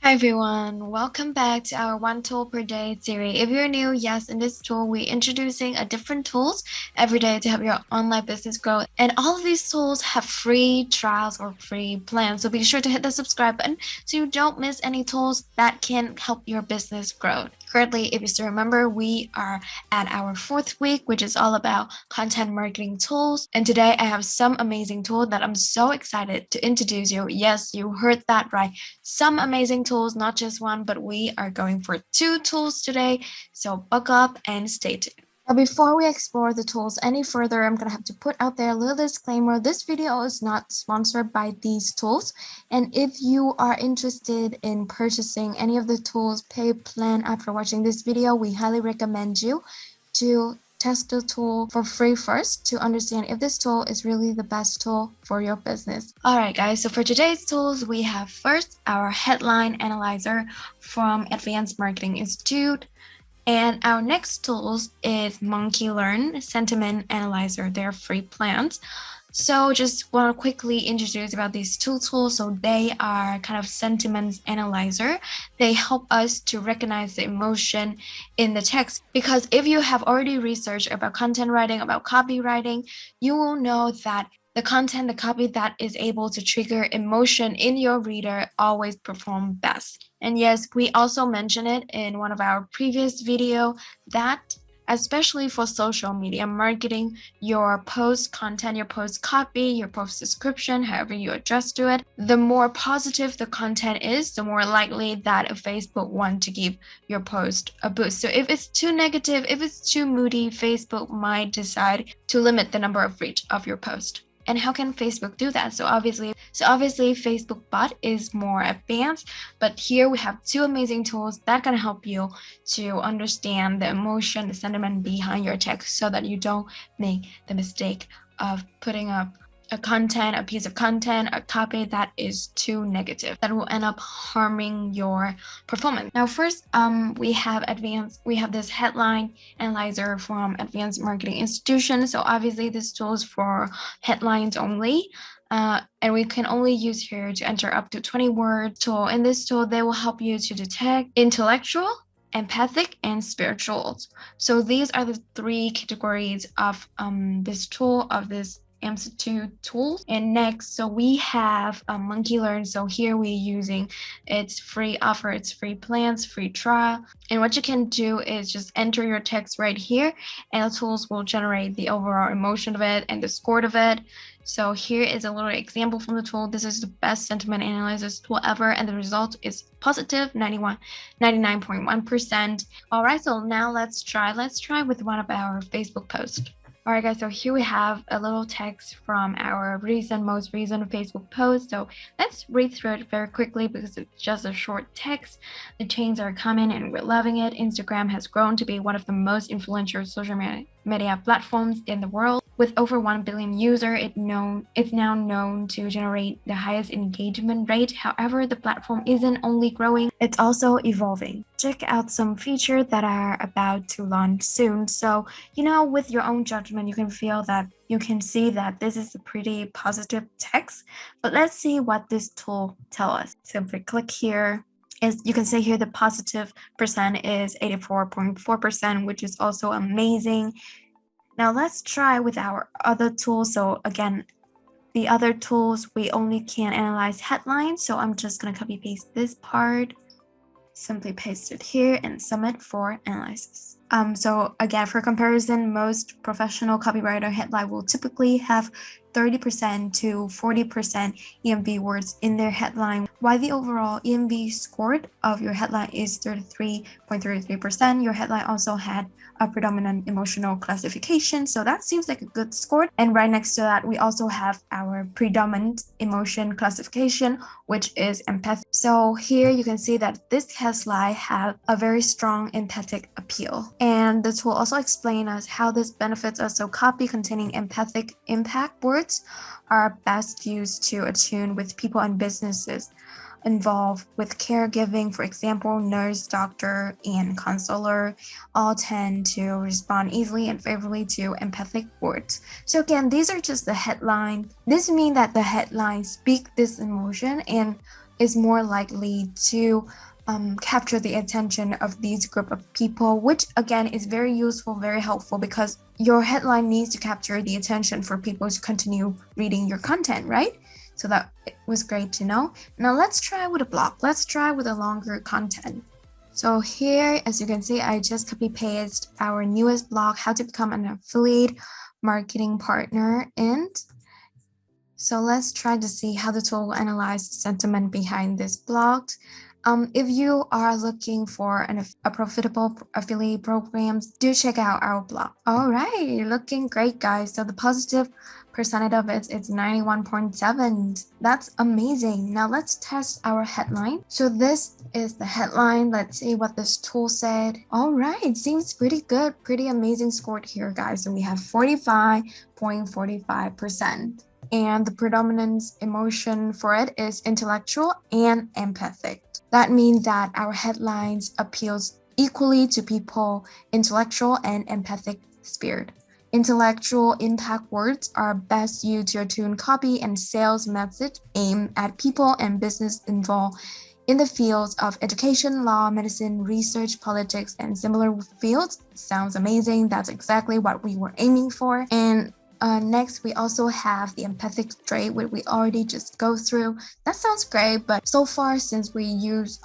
Hi everyone, welcome back to our One Tool Per Day series. If you're new, yes, in this tool, we're introducing a different tools every day to help your online business grow. And all of these tools have free trials or free plans. So be sure to hit the subscribe button so you don't miss any tools that can help your business grow. Currently, if you still remember, we are at our 4th week, which is all about content marketing tools. And today I have some amazing tool that I'm so excited to introduce you. Yes, you heard that right. Some amazing tools, not just one, but we are going for 2 tools today. So buckle up and stay tuned. Now, before we explore the tools any further, I'm going to have to put out there a little disclaimer. This video is not sponsored by these tools. And if you are interested in purchasing any of the tools paid plan after watching this video, we highly recommend you to test the tool for free first to understand if this tool is really the best tool for your business. Alright guys, so for today's tools, we have first our headline analyzer from Advanced Marketing Institute. And our next tools is Monkey Learn Sentiment Analyzer. They're free plans. So just want to quickly introduce about these 2 tools. So they are kind of sentiments analyzer. They help us to recognize the emotion in the text, because if you have already researched about content writing, about copywriting, you will know that the content, the copy that is able to trigger emotion in your reader always perform best. And yes, we also mentioned it in one of our previous video that especially for social media marketing, your post content, your post copy, your post description, however you adjust to it, the more positive the content is, the more likely that Facebook want to give your post a boost. So if it's too negative, if it's too moody, Facebook might decide to limit the number of reach of your post. And how can Facebook do that? So obviously Facebook bot is more advanced, but here we have 2 amazing tools that can help you to understand the emotion, the sentiment behind your text, so that you don't make the mistake of putting up a piece of content, a copy that is too negative, that will end up harming your performance. Now, first, we have this headline analyzer from Advanced Marketing Institution. So obviously this tool is for headlines only. And we can only use here to enter up to 20 words. So in this tool, they will help you to detect intellectual, empathic, and spiritual. So these are the 3 categories of this tool, of this Institute tool. And next, so we have Monkey Learn. So here we're using its free offer, its free plans, free trial. And what you can do is just enter your text right here, and the tools will generate the overall emotion of it and the score of it. So here is a little example from the tool. This is the best sentiment analysis tool ever, and the result is positive 99.1%. All right, so now let's try with one of our Facebook posts. All right, guys, so here we have a little text from our most recent Facebook post. So let's read through it very quickly because it's just a short text. The chains are coming and we're loving it. Instagram has grown to be one of the most influential social media platforms in the world. With over 1 billion users, it's now known to generate the highest engagement rate. However, the platform isn't only growing, it's also evolving. Check out some features that are about to launch soon. So, with your own judgment, you can see that this is a pretty positive text. But let's see what this tool tells us. Simply click here. As you can see here, the positive percent is 84.4%, which is also amazing. Now let's try with our other tools. So again, the other tools, we only can analyze headlines. So I'm just going to copy paste this part, simply paste it here and submit for analysis. So again, for comparison, most professional copywriter headline will typically have 30% to 40% EMV words in their headline, while the overall EMV scored of your headline is 33.33%. Your headline also had a predominant emotional classification, so that seems like a good score. And right next to that, we also have our predominant emotion classification, which is empathic. So here you can see that this headline have a very strong empathic appeal. And the tool also explains us how this benefits us. So copy containing empathic impact words are best used to attune with people and businesses involved with caregiving. For example, nurse, doctor, and counselor all tend to respond easily and favorably to empathic words. So again, these are just the headline. This means that the headlines speak this emotion, and is more likely to capture the attention of these group of people, which again is very useful, very helpful, because your headline needs to capture the attention for people to continue reading your content, right? So that was great to know. Now let's try with a blog. Let's try with a longer content. So here, as you can see, I just copy paste our newest blog, how to become an affiliate marketing partner. And so let's try to see how the tool will analyze the sentiment behind this blog. If you are looking for a profitable affiliate programs, do check out our blog. All right, looking great, guys. So the positive percentage of it is 91.7. That's amazing. Now let's test our headline. So this is the headline. Let's see what this tool said. All right, seems pretty good, pretty amazing scored here, guys. So we have 45.45%. And the predominant emotion for it is intellectual and empathic. That means that our headlines appeals equally to people intellectual and empathic spirit. Intellectual impact words are best used to tune copy and sales message aimed at people and business involved in the fields of education, law, medicine, research, politics, and similar fields. Sounds amazing. That's exactly what we were aiming for. And next, we also have the empathic trait, which we already just go through. That sounds great, but so far, since we use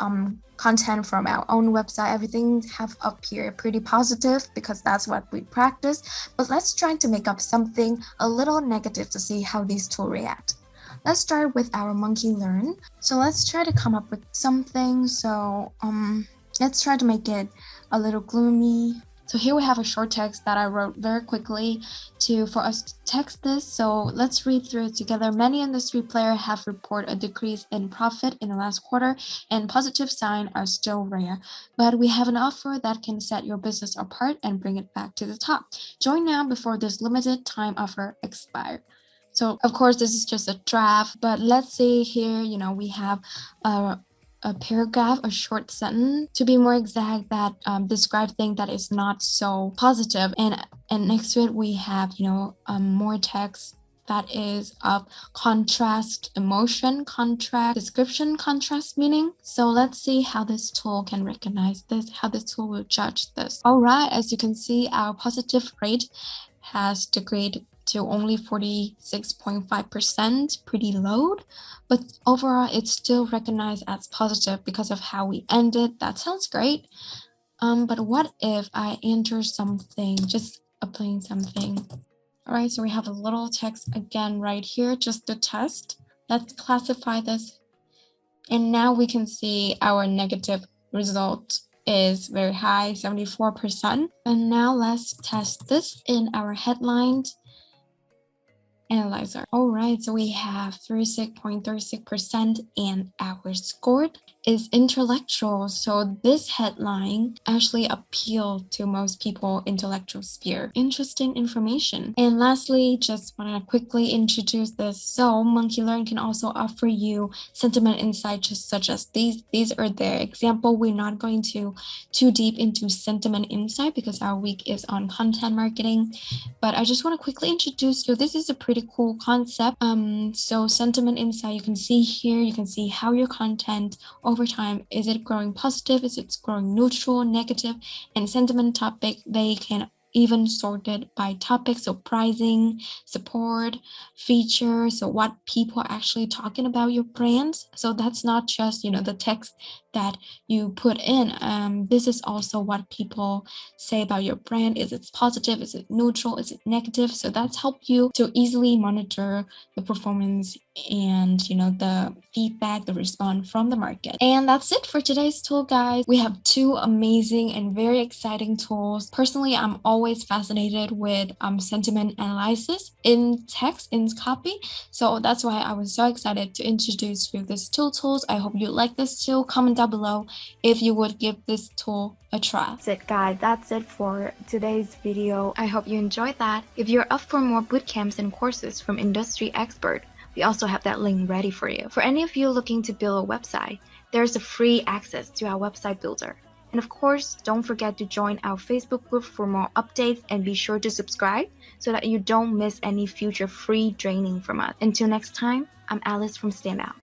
content from our own website, everything have appeared pretty positive because that's what we practice. But let's try to make up something a little negative to see how these tools react. Let's start with our monkey learn. So let's try to come up with something. So let's try to make it a little gloomy. So here we have a short text that I wrote very quickly for us to text this. So let's read through it together. Many industry players have reported a decrease in profit in the last quarter, and positive signs are still rare. But we have an offer that can set your business apart and bring it back to the top. Join now before this limited time offer expires. So of course, this is just a draft, but let's say here, we have a paragraph, a short sentence, to be more exact, that describe things that is not so positive. And next to it, we have, more text that is of contrast, emotion, contrast, description, contrast, meaning. So let's see how this tool can recognize this, how this tool will judge this. All right, as you can see, our positive rate has degraded to only 46.5%, pretty low, but overall it's still recognized as positive because of how we ended. That sounds great. But what if I enter something, just applying something? All right, so we have a little text again right here, just the test. Let's classify this. And now we can see our negative result is very high, 74%. And now let's test this in our headlines analyzer. All right, so we have 36.36% and our score is intellectual. So this headline actually appealed to most people intellectual sphere. Interesting information. And lastly, just want to quickly introduce this. So Monkey Learn can also offer you sentiment insights such as these. These are their example. We're not going to too deep into sentiment insight because our week is on content marketing, but I just want to quickly introduce you. This is a pretty cool concept. So sentiment insight, you can see here, you can see how your content over time, is it growing positive, is it growing neutral, negative, and sentiment topic, they can even sorted by topics, so pricing, support, features, so what people are actually talking about your brands. So that's not just the text that you put in. This is also what people say about your brand. Is it positive? Is it neutral? Is it negative? So that's helped you to easily monitor the performance and the feedback, the response from the market. And that's it for today's tool, guys. We have two amazing and very exciting tools. Personally, I'm always fascinated with sentiment analysis in text, in copy. So that's why I was so excited to introduce you these two tools. I hope you like this tool. Comment down below if you would give this tool a try. That's it, guys. That's it for today's video. I hope you enjoyed that. If you're up for more bootcamps and courses from industry expert, we also have that link ready for you. For any of you looking to build a website, there's a free access to our website builder. And of course, don't forget to join our Facebook group for more updates and be sure to subscribe so that you don't miss any future free training from us. Until next time, I'm Alice from Standout.